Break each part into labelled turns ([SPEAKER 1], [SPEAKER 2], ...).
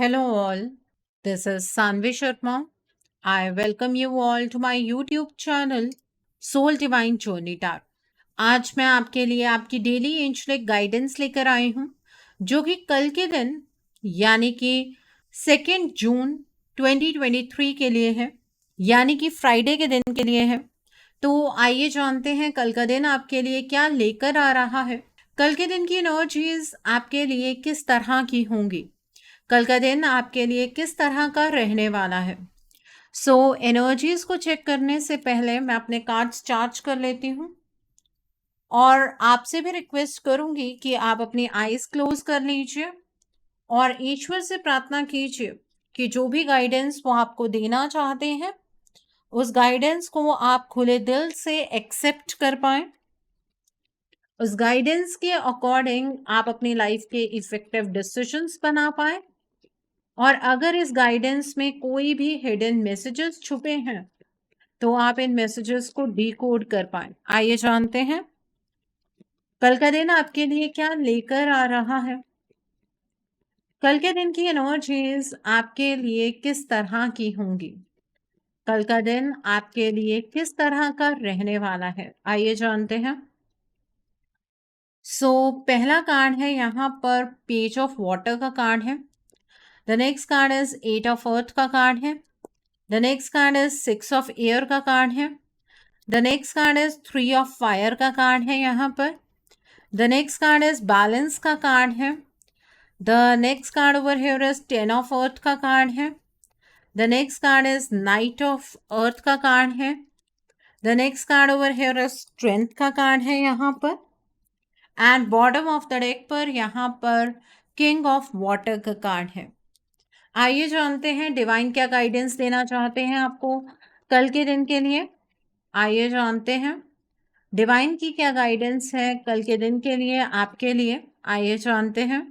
[SPEAKER 1] Hello all, this is Sanvi Sharma. I welcome you all to my YouTube channel Soul Divine Journey Tar. आज मैं आपके लिए आपकी daily angelic guidance लेकर आई हूँ जो कि कल के दिन यानी कि 2 जून 2023 के लिए है, यानी कि फ्राइडे के दिन के लिए है। तो आइए जानते हैं कल का दिन आपके लिए क्या लेकर आ रहा है। कल के दिन की एनर्जीज आपके लिए किस तरह की होंगी, कल का दिन आपके लिए किस तरह का रहने वाला है। एनर्जीज को चेक करने से पहले मैं अपने कार्ड्स चार्ज कर लेती हूँ और आपसे भी रिक्वेस्ट करूंगी कि आप अपनी आईज क्लोज कर लीजिए और ईश्वर से प्रार्थना कीजिए कि जो भी गाइडेंस वो आपको देना चाहते हैं उस गाइडेंस को आप खुले दिल से एक्सेप्ट कर पाए। उस गाइडेंस के अकॉर्डिंग आप अपनी लाइफ के इफेक्टिव डिसीजंस बना पाए और अगर इस गाइडेंस में कोई भी हिडन मैसेजेस छुपे हैं तो आप इन मैसेजेस को डिकोड कर पाए। आइए जानते हैं कल का दिन आपके लिए क्या लेकर आ रहा है। कल के दिन की एनर्जीज आपके लिए किस तरह की होंगी, कल का दिन आपके लिए किस तरह का रहने वाला है, आइए जानते हैं। पहला कार्ड है यहाँ पर पेज ऑफ वाटर का कार्ड है। The next card is 8 of earth का कार्ड है। The next card is 6 of air का कार्ड है। The next card is 3 of fire का कार्ड है यहाँ पर। The next card is balance का कार्ड है। The next card over here is 10 of earth का कार्ड है। The next card is night of earth का कार्ड है। The next card over here is strength का कार्ड है यहाँ पर। And bottom of the deck पर यहाँ पर किंग ऑफ वाटर का कार्ड है। आइए जानते हैं डिवाइन क्या गाइडेंस देना चाहते हैं आपको कल के दिन के लिए। आइए जानते हैं डिवाइन की क्या गाइडेंस है कल के दिन के लिए आपके लिए। आइए जानते हैं।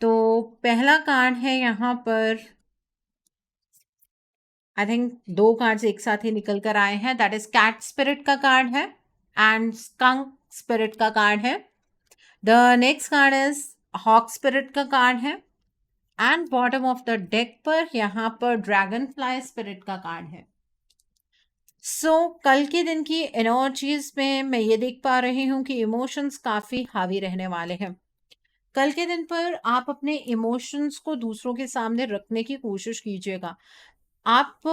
[SPEAKER 1] तो पहला कार्ड है यहाँ पर, आई थिंक 2 कार्ड्स एक साथ ही निकल कर आए हैं। दैट इज कैट स्पिरिट का कार्ड है एंड स्कंक स्पिरिट का कार्ड है। The next card is hawk spirit का कार्ड है and bottom of the deck पर यहाँ पर ड्रैगन फ्लाई स्पिरिट का कार्ड है। कल के दिन की एनर्जीज में मैं ये देख पा रही हूँ कि इमोशंस काफ़ी हावी रहने वाले हैं। कल के दिन पर आप अपने इमोशंस को दूसरों के सामने रखने की कोशिश कीजिएगा। आप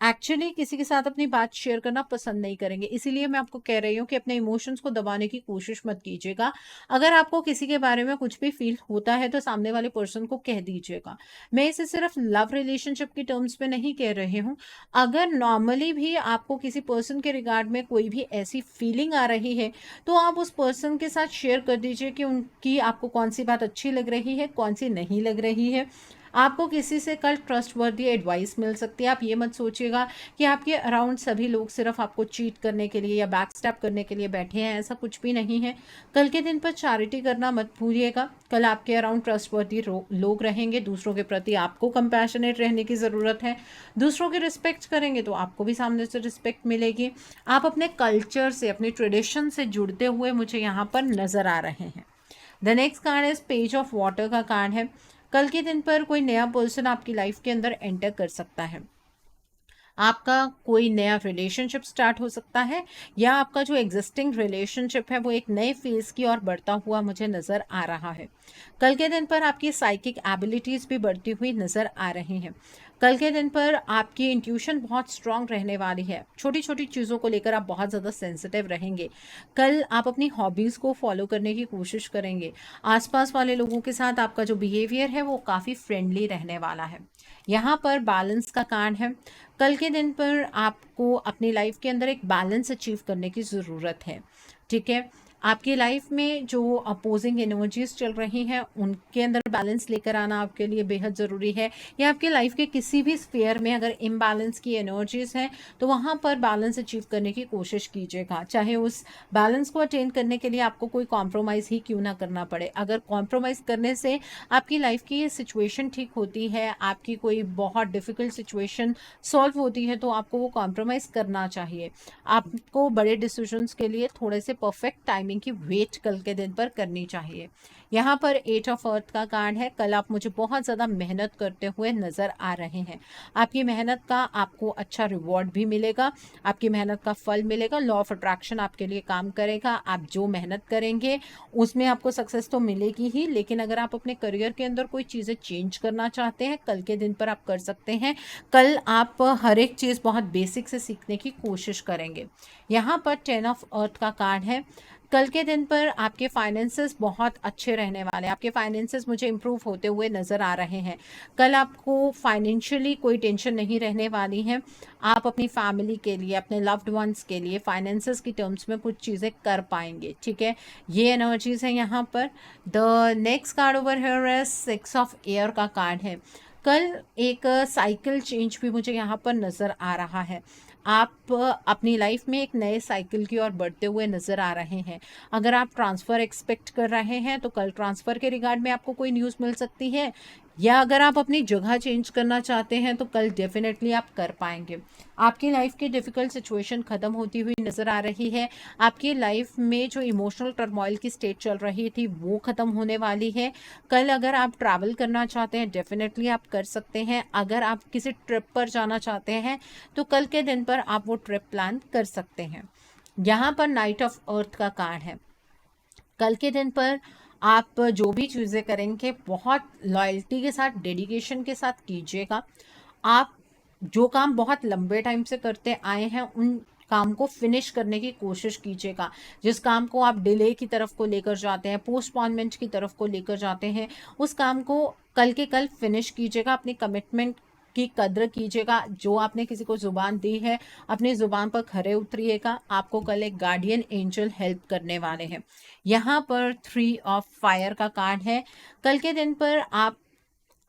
[SPEAKER 1] एक्चुअली किसी के साथ अपनी बात शेयर करना पसंद नहीं करेंगे, इसीलिए मैं आपको कह रही हूँ कि अपने इमोशंस को दबाने की कोशिश मत कीजिएगा। अगर आपको किसी के बारे में कुछ भी फील होता है तो सामने वाले पर्सन को कह दीजिएगा। मैं इसे सिर्फ लव रिलेशनशिप की टर्म्स में नहीं कह रही हूँ। अगर नॉर्मली भी आपको किसी पर्सन के रिगार्ड में कोई भी ऐसी फीलिंग आ रही है तो आप उस पर्सन के साथ शेयर कर दीजिए कि उनकी आपको कौन सी बात अच्छी लग रही है, कौन सी नहीं लग रही है। आपको किसी से कल ट्रस्टवर्दी एडवाइस मिल सकती है। आप ये मत सोचिएगा कि आपके अराउंड सभी लोग सिर्फ आपको चीट करने के लिए या बैकस्टैप करने के लिए बैठे हैं, ऐसा कुछ भी नहीं है। कल के दिन पर चैरिटी करना मत भूलिएगा। कल आपके अराउंड ट्रस्टवर्दी लोग रहेंगे। दूसरों के प्रति आपको कंपैशनेट रहने की ज़रूरत है। दूसरों की रिस्पेक्ट करेंगे तो आपको भी सामने से रिस्पेक्ट मिलेगी। आप अपने कल्चर से, अपने ट्रेडिशन से जुड़ते हुए मुझे यहाँ पर नज़र आ रहे हैं। The next card is page of water का कार्ड है। कल के दिन पर कोई नया पर्सन आपकी लाइफ के अंदर एंटर कर सकता है। आपका कोई नया रिलेशनशिप स्टार्ट हो सकता है या आपका जो एग्जिस्टिंग रिलेशनशिप है वो एक नए फेज की ओर बढ़ता हुआ मुझे नज़र आ रहा है। कल के दिन पर आपकी साइकिक एबिलिटीज़ भी बढ़ती हुई नज़र आ रही हैं। कल के दिन पर आपकी इंट्यूशन बहुत स्ट्रांग रहने वाली है। छोटी छोटी चीज़ों को लेकर आप बहुत ज़्यादा सेंसिटिव रहेंगे। कल आप अपनी हॉबीज़ को फॉलो करने की कोशिश करेंगे। आसपास वाले लोगों के साथ आपका जो बिहेवियर है वो काफ़ी फ्रेंडली रहने वाला है। यहाँ पर बैलेंस का कार्ड है। कल के दिन पर आपको अपनी लाइफ के अंदर एक बैलेंस अचीव करने की ज़रूरत है। ठीक है, आपकी लाइफ में जो अपोजिंग एनर्जीज चल रही हैं उनके अंदर बैलेंस लेकर आना आपके लिए बेहद ज़रूरी है। या आपके लाइफ के किसी भी स्फेयर में अगर इम्बैलेंस की एनर्जीज हैं तो वहाँ पर बैलेंस अचीव करने की कोशिश कीजिएगा, चाहे उस बैलेंस को अटेन करने के लिए आपको कोई कॉम्प्रोमाइज़ ही क्यों ना करना पड़े। अगर कॉम्प्रोमाइज़ करने से आपकी लाइफ की सिचुएशन ठीक होती है, आपकी कोई बहुत डिफ़िकल्ट सिचुएशन सॉल्व होती है तो आपको वो कॉम्प्रोमाइज़ करना चाहिए। आपको बड़े डिसीजंस के लिए थोड़े से परफेक्ट टाइमिंग की वेट कल के दिन पर करनी चाहिए। यहाँ पर 8 ऑफ अर्थ का कार्ड है। कल आप मुझे बहुत ज़्यादा मेहनत करते हुए नज़र आ रहे हैं। आपकी मेहनत का आपको अच्छा रिवॉर्ड भी मिलेगा, आपकी मेहनत का फल मिलेगा। लॉ ऑफ अट्रैक्शन आपके लिए काम करेगा। आप जो मेहनत करेंगे उसमें आपको सक्सेस तो मिलेगी ही, लेकिन अगर आप अपने करियर के अंदर कोई चीज़ें चेंज करना चाहते हैं, कल के दिन पर आप कर सकते हैं। कल आप हर एक चीज़ बहुत बेसिक से सीखने की कोशिश करेंगे। यहाँ पर 10 ऑफ अर्थ का कार्ड है। कल के दिन पर आपके फाइनेंसेस बहुत अच्छे रहने वाले हैं। आपके फाइनेंसेस मुझे इम्प्रूव होते हुए नज़र आ रहे हैं। कल आपको फाइनेंशियली कोई टेंशन नहीं रहने वाली है। आप अपनी फैमिली के लिए, अपने लव्ड वंस के लिए फाइनेंसेस की टर्म्स में कुछ चीज़ें कर पाएंगे, ठीक है। ये एनर्जीज है यहाँ पर। The next card over here है 6 ऑफ एयर का कार्ड है। कल एक साइकिल चेंज भी मुझे यहाँ पर नज़र आ रहा है। आप अपनी लाइफ में एक नए साइकिल की ओर बढ़ते हुए नज़र आ रहे हैं। अगर आप ट्रांसफ़र एक्सपेक्ट कर रहे हैं तो कल ट्रांसफ़र के रिगार्ड में आपको कोई न्यूज़ मिल सकती है, या अगर आप अपनी जगह चेंज करना चाहते हैं तो कल डेफिनेटली आप कर पाएंगे। आपकी लाइफ की डिफ़िकल्ट सिचुएशन ख़त्म होती हुई नज़र आ रही है। आपकी लाइफ में जो इमोशनल टर्मोइल की स्टेट चल रही थी वो ख़त्म होने वाली है। कल अगर आप ट्रैवल करना चाहते हैं डेफिनेटली आप कर सकते हैं। अगर आप किसी ट्रिप पर जाना चाहते हैं तो कल के दिन पर आप वो ट्रिप प्लान कर सकते हैं। यहाँ पर नाइट ऑफ अर्थ का कार्ड है। कल के दिन पर आप जो भी चीज़ें करेंगे बहुत लॉयल्टी के साथ, डेडिकेशन के साथ कीजिएगा। आप जो काम बहुत लंबे टाइम से करते आए हैं उन काम को फिनिश करने की कोशिश कीजिएगा। जिस काम को आप डिले की तरफ को लेकर जाते हैं, पोस्टपोनमेंट की तरफ को लेकर जाते हैं, उस काम को कल के कल फिनिश कीजिएगा। अपनी कमिटमेंट की कद्र कीजिएगा। जो आपने किसी को ज़ुबान दी है, अपनी ज़ुबान पर खरे उतरिएगा। आपको कल एक गार्डियन एंजल हेल्प करने वाले हैं। यहाँ पर 3 ऑफ फायर का कार्ड है। कल के दिन पर आप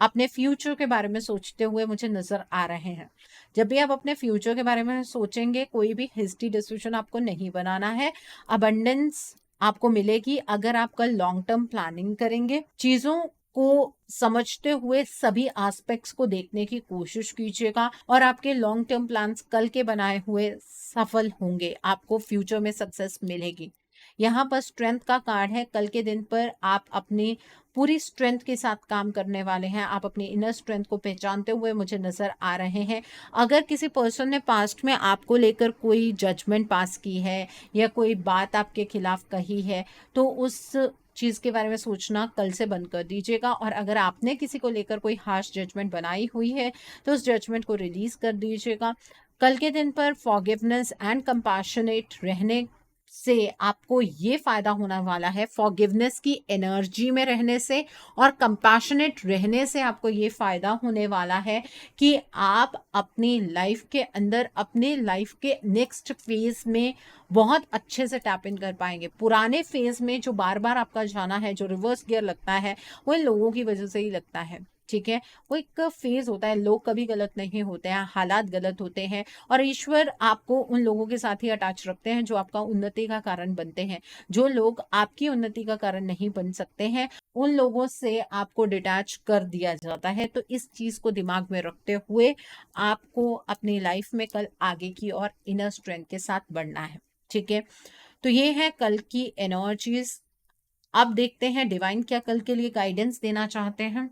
[SPEAKER 1] अपने फ्यूचर के बारे में सोचते हुए मुझे नज़र आ रहे हैं। जब भी आप अपने फ्यूचर के बारे में सोचेंगे, कोई भी हेस्टी डिसीजन आपको नहीं बनाना है। अबंडेंस आपको मिलेगी अगर आप कल लॉन्ग टर्म प्लानिंग करेंगे। चीज़ों को समझते हुए सभी एस्पेक्ट्स को देखने की कोशिश कीजिएगा और आपके लॉन्ग टर्म प्लान्स कल के बनाए हुए सफल होंगे। आपको फ्यूचर में सक्सेस मिलेगी। यहाँ पर स्ट्रेंथ का कार्ड है। कल के दिन पर आप अपनी पूरी स्ट्रेंथ के साथ काम करने वाले हैं। आप अपनी इनर स्ट्रेंथ को पहचानते हुए मुझे नज़र आ रहे हैं। अगर किसी पर्सन ने पास्ट में आपको लेकर कोई जजमेंट पास की है या कोई बात आपके खिलाफ कही है तो उस चीज़ के बारे में सोचना कल से बंद कर दीजिएगा। और अगर आपने किसी को लेकर कोई हार्श जजमेंट बनाई हुई है तो उस जजमेंट को रिलीज़ कर दीजिएगा। कल के दिन पर फॉरगिवनेस एंड कंपैशनेट रहने से आपको ये फायदा होने वाला है। फॉरगिवनेस की एनर्जी में रहने से और कंपैशनेट रहने से आपको ये फायदा होने वाला है कि आप अपनी लाइफ के अंदर, अपने लाइफ के नेक्स्ट फेज में बहुत अच्छे से टैप इन कर पाएंगे। पुराने फेज में जो बार बार आपका जाना है, जो रिवर्स गियर लगता है, वो इन लोगों की वजह से ही लगता है, ठीक है। वो एक फेज होता है। लोग कभी गलत नहीं होते हैं, हालात गलत होते हैं और ईश्वर आपको उन लोगों के साथ ही अटैच रखते हैं जो आपका उन्नति का कारण बनते हैं। जो लोग आपकी उन्नति का कारण नहीं बन सकते हैं उन लोगों से आपको डिटैच कर दिया जाता है। तो इस चीज को दिमाग में रखते हुए आपको अपनी लाइफ में कल आगे की और इनर स्ट्रेंथ के साथ बढ़ना है, ठीक है। तो ये है कल की एनर्जीज। अब देखते हैं डिवाइन क्या कल के लिए गाइडेंस देना चाहते हैं।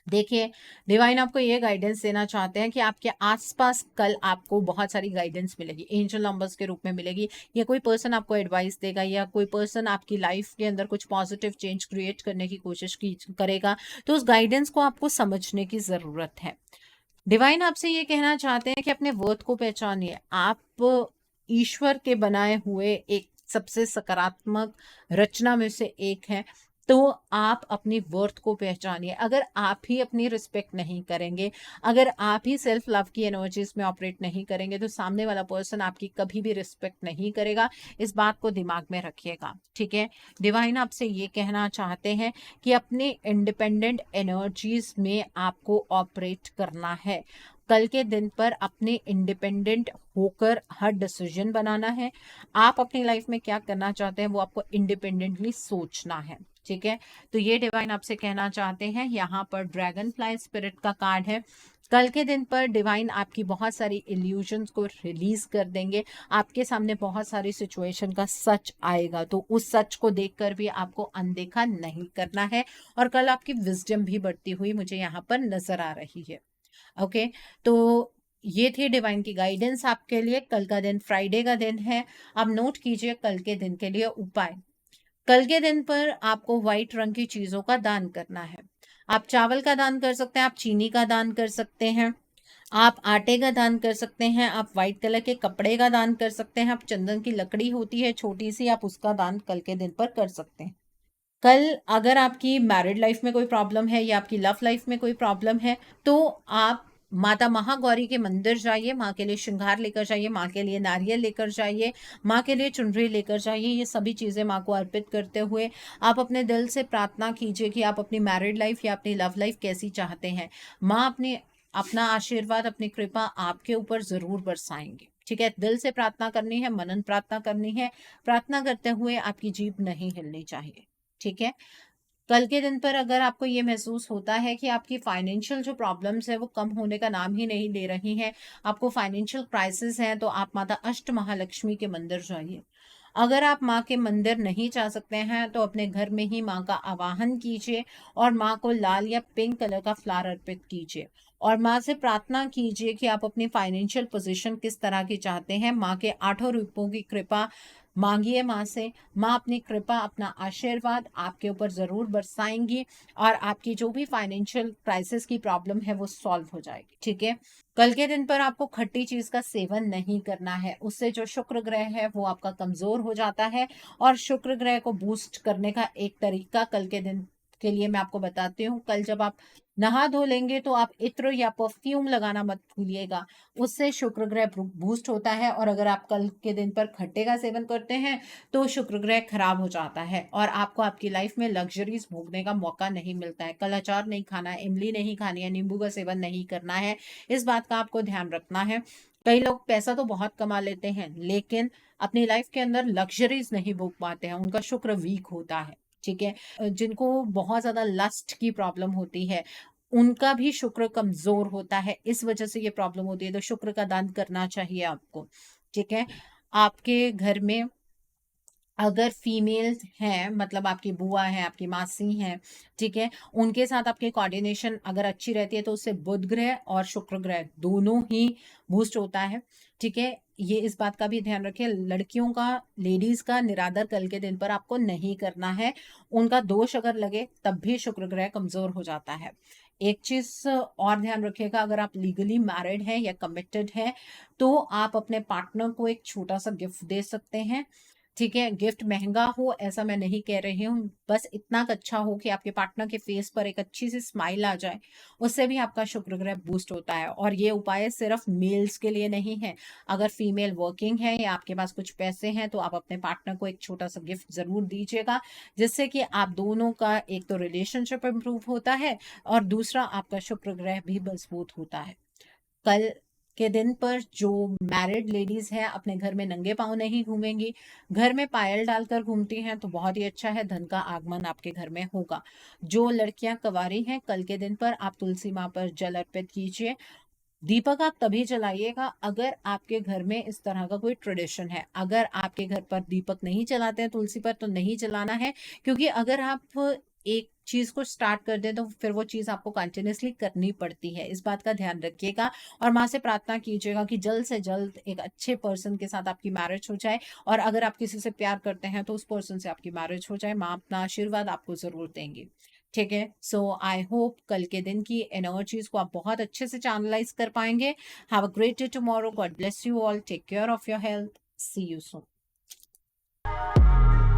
[SPEAKER 1] देखिए, डिवाइन आपको ये गाइडेंस देना चाहते हैं कि आपके आसपास कल आपको बहुत सारी गाइडेंस मिलेगी, एंजल नंबर्स के रूप में मिलेगी, या कोई पर्सन आपको एडवाइस देगा, या कोई पर्सन आपकी लाइफ के अंदर कुछ पॉजिटिव चेंज क्रिएट करने की कोशिश करेगा। तो उस गाइडेंस को आपको समझने की ज़रूरत है। डिवाइन आपसे ये कहना चाहते हैं कि अपने वर्थ को पहचानिए। आप ईश्वर के बनाए हुए एक सबसे सकारात्मक रचना में से एक है। तो आप अपनी वर्थ को पहचानिए। अगर आप ही अपनी रिस्पेक्ट नहीं करेंगे, अगर आप ही सेल्फ लव की एनर्जीज में ऑपरेट नहीं करेंगे तो सामने वाला पर्सन आपकी कभी भी रिस्पेक्ट नहीं करेगा। इस बात को दिमाग में रखिएगा, ठीक है। डिवाइन आपसे ये कहना चाहते हैं कि अपने इंडिपेंडेंट एनर्जीज में आपको ऑपरेट करना है। कल के दिन पर अपने इंडिपेंडेंट होकर हर डिसीजन बनाना है। आप अपनी लाइफ में क्या करना चाहते हैं वो आपको इंडिपेंडेंटली सोचना है। ठीक है, तो ये डिवाइन आपसे कहना चाहते हैं। यहाँ पर ड्रैगन फ्लाई स्पिरिट का कार्ड है। कल के दिन पर डिवाइन आपकी बहुत सारी इल्यूजन्स को रिलीज कर देंगे। आपके सामने बहुत सारी सिचुएशन का सच आएगा, तो उस सच को देखकर भी आपको अनदेखा नहीं करना है। और कल आपकी विजडम भी बढ़ती हुई मुझे यहाँ पर नजर आ रही है। ओके, तो ये थी डिवाइन की गाइडेंस आपके लिए। कल का दिन फ्राइडे का दिन है। अब नोट कीजिए कल के दिन के लिए उपाय। कल के दिन पर आपको व्हाइट रंग की चीजों का दान करना है। आप चावल का दान कर सकते हैं, आप चीनी का दान कर सकते हैं, आप आटे का दान कर सकते हैं, आप व्हाइट कलर के कपड़े का दान कर सकते हैं, आप चंदन की लकड़ी होती है छोटी सी, आप उसका दान कल के दिन पर कर सकते हैं। कल अगर आपकी मैरिड लाइफ में कोई प्रॉब्लम है या आपकी लव लाइफ में कोई प्रॉब्लम है, तो आप माता महागौरी के मंदिर जाइए, माँ के लिए श्रृंगार लेकर जाइए, माँ के लिए नारियल लेकर जाइए, माँ के लिए चुनरी लेकर जाइए। ये सभी चीज़ें माँ को अर्पित करते हुए आप अपने दिल से प्रार्थना कीजिए कि आप अपनी मैरिड लाइफ या अपनी लव लाइफ कैसी चाहते हैं। माँ अपना आशीर्वाद, अपनी कृपा आपके ऊपर ज़रूर बरसाएंगे। ठीक है, दिल से प्रार्थना करनी है, मनन प्रार्थना करनी है। प्रार्थना करते हुए आपकी जीभ नहीं हिलनी चाहिए। ठीक है, कल के दिन पर अगर आपको ये महसूस होता है कि आपकी फाइनेंशियल जो प्रॉब्लम्स है वो कम होने का नाम ही नहीं ले रही हैं, आपको फाइनेंशियल क्राइसिस है, तो आप माता अष्ट महालक्ष्मी के मंदिर जाइए। अगर आप माँ के मंदिर नहीं जा सकते हैं तो अपने घर में ही माँ का आवाहन कीजिए और माँ को लाल या पिंक कलर का फ्लावर अर्पित कीजिए और माँ से प्रार्थना कीजिए कि आप अपनी फाइनेंशियल पोजीशन किस तरह की चाहते हैं। माँ के आठों रूपों की कृपा मांगिए माँ से। माँ अपनी कृपा, अपना आशीर्वाद आपके ऊपर ज़रूर बरसाएंगी और आपकी जो भी फाइनेंशियल क्राइसिस की प्रॉब्लम है वो सॉल्व हो जाएगी। ठीक है, कल के दिन पर आपको खट्टी चीज का सेवन नहीं करना है, उससे जो शुक्र ग्रह है वो आपका कमजोर हो जाता है। और शुक्र ग्रह को बूस्ट करने का एक तरीका कल के दिन के लिए मैं आपको बताती हूँ। कल जब आप नहा धो लेंगे तो आप इत्र या परफ्यूम लगाना मत भूलिएगा, उससे शुक्र ग्रह बूस्ट होता है। और अगर आप कल के दिन पर खट्टे का सेवन करते हैं तो शुक्र ग्रह खराब हो जाता है और आपको आपकी लाइफ में लग्जरीज भोगने का मौका नहीं मिलता है। कल अचार नहीं खाना है, इमली नहीं खानी है, नींबू का सेवन नहीं करना है। इस बात का आपको ध्यान रखना है। कई लोग पैसा तो बहुत कमा लेते हैं लेकिन अपनी लाइफ के अंदर लग्जरीज नहीं भोग पाते हैं, उनका शुक्र वीक होता है। ठीक है, जिनको बहुत ज्यादा लस्ट की प्रॉब्लम होती है उनका भी शुक्र कमजोर होता है, इस वजह से ये प्रॉब्लम होती है। तो शुक्र का दान करना चाहिए आपको। ठीक है, आपके घर में अगर फीमेल हैं, मतलब आपकी बुआ है, आपकी मासी हैं, ठीक है, उनके साथ आपकी कोऑर्डिनेशन अगर अच्छी रहती है तो उससे बुध ग्रह और शुक्र ग्रह दोनों ही बूस्ट होता है। ठीक है, ये इस बात का भी ध्यान रखें, लड़कियों का, लेडीज का निरादर कल के दिन पर आपको नहीं करना है। उनका दोष अगर लगे तब भी शुक्र ग्रह कमजोर हो जाता है। एक चीज और ध्यान रखिएगा, अगर आप लीगली मैरिड हैं या कमिटेड हैं तो आप अपने पार्टनर को एक छोटा सा गिफ्ट दे सकते हैं। ठीक है, गिफ्ट महंगा हो ऐसा मैं नहीं कह रही हूँ, बस इतना अच्छा हो कि आपके पार्टनर के फेस पर एक अच्छी सी स्माइल आ जाए, उससे भी आपका शुक्र ग्रह बूस्ट होता है। और ये उपाय सिर्फ मेल्स के लिए नहीं है, अगर फीमेल वर्किंग है या आपके पास कुछ पैसे हैं तो आप अपने पार्टनर को एक छोटा सा गिफ्ट जरूर दीजिएगा, जिससे कि आप दोनों का एक तो रिलेशनशिप इंप्रूव होता है और दूसरा आपका शुक्र ग्रह भी मजबूत होता है। कल के दिन पर जो मैरिड लेडीज हैं अपने घर में नंगे पांव नहीं घूमेंगी, घर में पायल डालकर घूमती हैं तो बहुत ही अच्छा है, धन का आगमन आपके घर में होगा। जो लड़कियां कुंवारी हैं कल के दिन पर आप तुलसी माँ पर जल अर्पित कीजिए। दीपक आप तभी जलाइएगा अगर आपके घर में इस तरह का कोई ट्रेडिशन है। अगर आपके घर पर दीपक नहीं जलाते हैं तुलसी पर तो नहीं जलाना है, क्योंकि अगर आप एक चीज को स्टार्ट कर दें तो फिर वो चीज आपको कंटिन्यूसली करनी पड़ती है, इस बात का ध्यान रखिएगा। और माँ से प्रार्थना कीजिएगा कि जल्द से जल्द एक अच्छे पर्सन के साथ आपकी मैरिज हो जाए, और अगर आप किसी से प्यार करते हैं तो उस पर्सन से आपकी मैरिज हो जाए। माँ अपना आशीर्वाद आपको जरूर देंगी। ठीक है, सो आई होप कल के दिन की एनर्जीज को आप बहुत अच्छे से चैनलाइज कर पाएंगे। Have a great day tomorrow, God bless you all, take care of your health, see you soon.